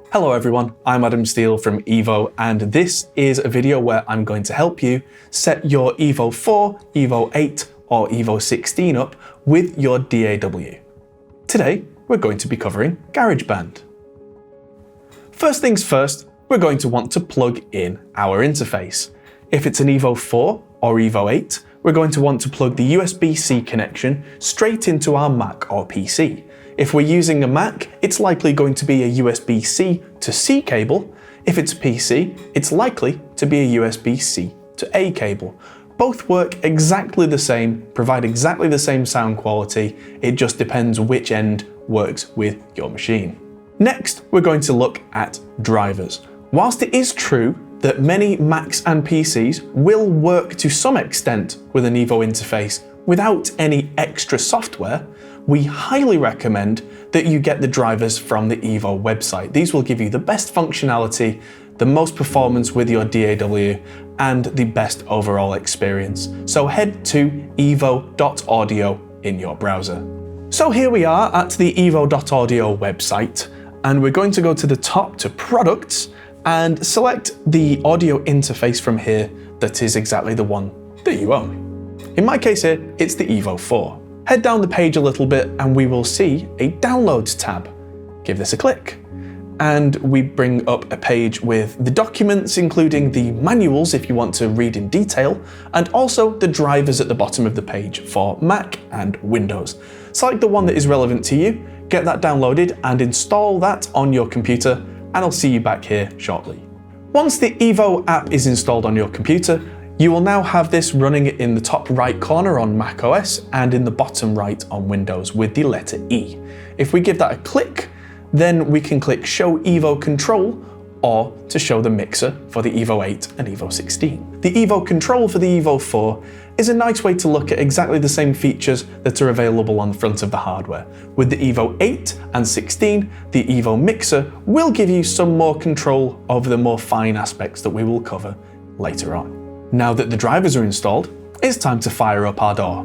Hello everyone, I'm Adam Steele from EVO, and this is a video where I'm going to help you set your EVO 4, EVO 8 or EVO 16 up with your DAW. Today, we're going to be covering GarageBand. First things first, we're going to want to plug in our interface. If it's an EVO 4 or EVO 8, we're going to want to plug the USB-C connection straight into our Mac or PC. If we're using a Mac, it's likely going to be a USB-C to C cable. If it's a PC, it's likely to be a USB-C to A cable. Both work exactly the same, provide exactly the same sound quality, it just depends which end works with your machine. Next, we're going to look at drivers. Whilst it is true that many Macs and PCs will work to some extent with an EVO interface without any extra software, we highly recommend that you get the drivers from the EVO website. These will give you the best functionality, the most performance with your DAW, and the best overall experience. So head to evo.audio in your browser. So here we are at the evo.audio website, and we're going to go to the top to Products and select the audio interface from here that is exactly the one that you own. In my case here, it's the EVO 4. Head down the page a little bit and we will see a Downloads tab. Give this a click. And we bring up a page with the documents, including the manuals if you want to read in detail, and also the drivers at the bottom of the page for Mac and Windows. Select the one that is relevant to you, get that downloaded and install that on your computer, and I'll see you back here shortly. Once the EVO app is installed on your computer, you will now have this running in the top right corner on macOS and in the bottom right on Windows with the letter E. If we give that a click, then we can click Show EVO Control or to show the mixer for the EVO 8 and EVO 16. The EVO Control for the EVO 4 is a nice way to look at exactly the same features that are available on the front of the hardware. With the EVO 8 and 16, the EVO Mixer will give you some more control over the more fine aspects that we will cover later on. Now that the drivers are installed, it's time to fire up our DAW.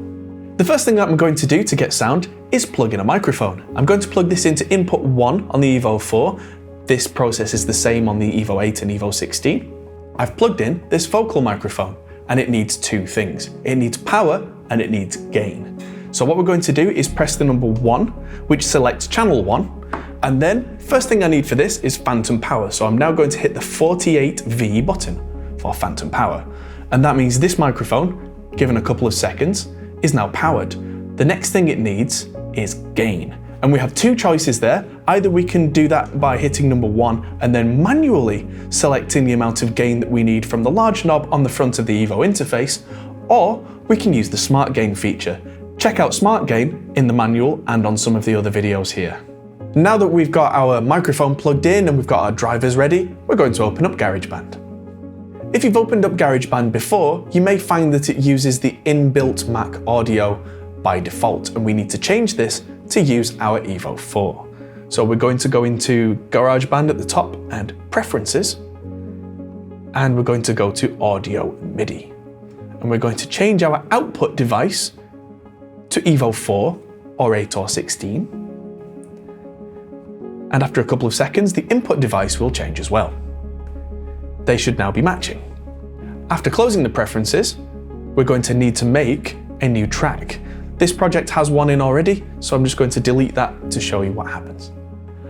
The first thing that I'm going to do to get sound is plug in a microphone. I'm going to plug this into input 1 on the EVO 4. This process is the same on the EVO 8 and EVO 16. I've plugged in this vocal microphone and it needs two things. It needs power and it needs gain. So what we're going to do is press the number 1, which selects channel 1, and then first thing I need for this is phantom power. So I'm now going to hit the 48V button for phantom power. And that means this microphone, given a couple of seconds, is now powered. The next thing it needs is gain. And we have two choices there. Either we can do that by hitting number 1 and then manually selecting the amount of gain that we need from the large knob on the front of the EVO interface, or we can use the Smart Gain feature. Check out Smart Gain in the manual and on some of the other videos here. Now that we've got our microphone plugged in and we've got our drivers ready, we're going to open up GarageBand. If you've opened up GarageBand before, you may find that it uses the inbuilt Mac audio by default, and we need to change this to use our EVO 4. So we're going to go into GarageBand at the top and Preferences, and we're going to go to Audio MIDI. And we're going to change our output device to EVO 4 or 8 or 16. And after a couple of seconds, the input device will change as well. They should now be matching. After closing the preferences, we're going to need to make a new track. This project has one in already, so I'm just going to delete that to show you what happens.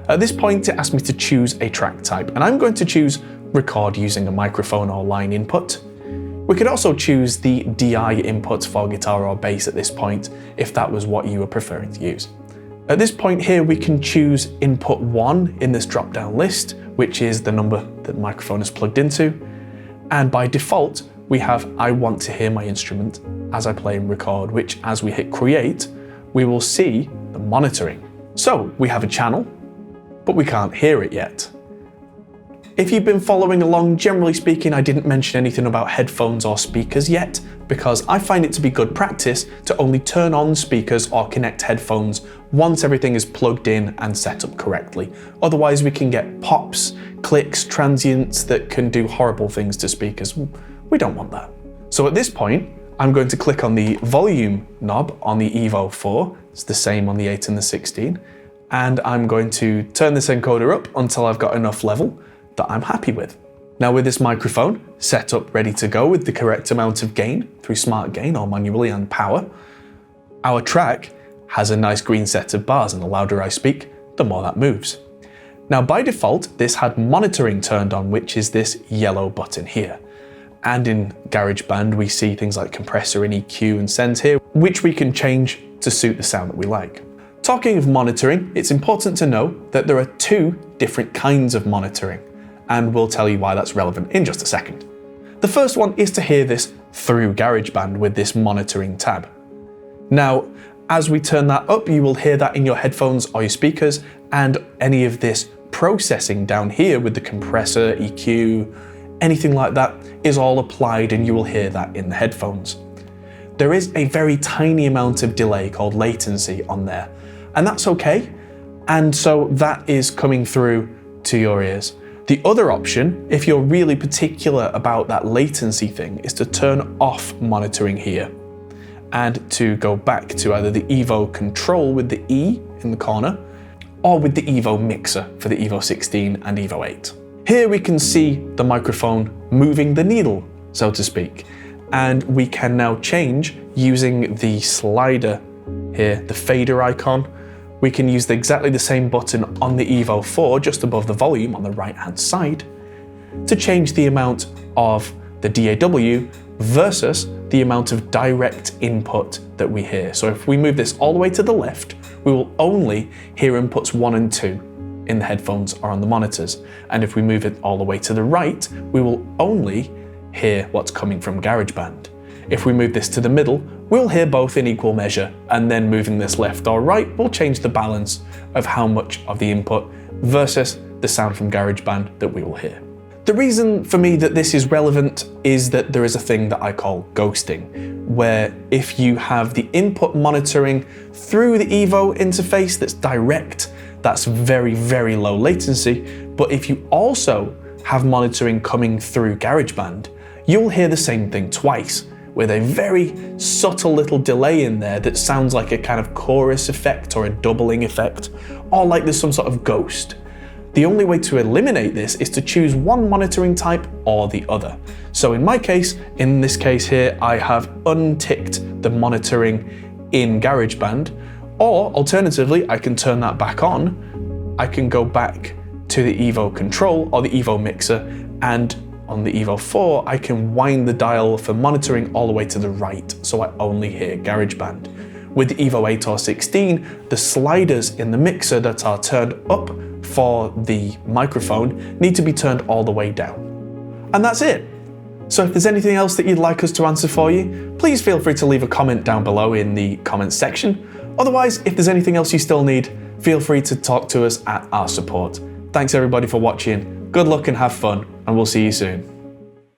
At this point, it asks me to choose a track type, and I'm going to choose record using a microphone or line input. We could also choose the DI input for guitar or bass at this point, if that was what you were preferring to use. At this point here, we can choose input 1 in this drop-down list, which is the number that the microphone is plugged into. And by default, we have I want to hear my instrument as I play and record, which as we hit create, we will see the monitoring. So we have a channel, but we can't hear it yet. If you've been following along, generally speaking, I didn't mention anything about headphones or speakers yet, because I find it to be good practice to only turn on speakers or connect headphones once everything is plugged in and set up correctly. Otherwise we can get pops, clicks, transients that can do horrible things to speakers. We don't want that. So at this point, I'm going to click on the volume knob on the EVO 4. It's the same on the 8 and the 16. and I'm going to turn this encoder up until I've got enough level that I'm happy with. Now with this microphone set up ready to go with the correct amount of gain through smart gain or manually and power, our track has a nice green set of bars, and the louder I speak, the more that moves. Now by default, this had monitoring turned on, which is this yellow button here. And in GarageBand, we see things like compressor and EQ and send here, which we can change to suit the sound that we like. Talking of monitoring, it's important to know that there are two different kinds of monitoring, and we'll tell you why that's relevant in just a second. The first one is to hear this through GarageBand with this monitoring tab. Now, as we turn that up, you will hear that in your headphones or your speakers, and any of this processing down here with the compressor, EQ, anything like that is all applied, and you will hear that in the headphones. There is a very tiny amount of delay called latency on there, and that's okay. And so that is coming through to your ears. The other option, if you're really particular about that latency thing, is to turn off monitoring here and to go back to either the EVO control with the E in the corner or with the EVO mixer for the EVO 16 and EVO 8. Here we can see the microphone moving the needle, so to speak, and we can now change using the slider here, the fader icon. We can use exactly the same button on the EVO 4 just above the volume on the right hand side to change the amount of the DAW versus the amount of direct input that we hear. So if we move this all the way to the left, we will only hear inputs 1 and 2 in the headphones or on the monitors. And if we move it all the way to the right, we will only hear what's coming from GarageBand. If we move this to the middle, we'll hear both in equal measure, and then moving this left or right will change the balance of how much of the input versus the sound from GarageBand that we will hear. The reason for me that this is relevant is that there is a thing that I call ghosting, where if you have the input monitoring through the EVO interface that's direct, that's very, very low latency, but if you also have monitoring coming through GarageBand, you'll hear the same thing twice, with a very subtle little delay in there that sounds like a kind of chorus effect or a doubling effect, or like there's some sort of ghost. The only way to eliminate this is to choose one monitoring type or the other. So in my case, in this case here, I have unticked the monitoring in GarageBand, or alternatively, I can turn that back on. I can go back to the EVO control or the EVO mixer, and on the EVO 4, I can wind the dial for monitoring all the way to the right, so I only hear GarageBand. With the EVO 8 or 16, the sliders in the mixer that are turned up for the microphone need to be turned all the way down. And that's it. So if there's anything else that you'd like us to answer for you, please feel free to leave a comment down below in the comments section. Otherwise, if there's anything else you still need, feel free to talk to us at our support. Thanks everybody for watching. Good luck and have fun, and we'll see you soon.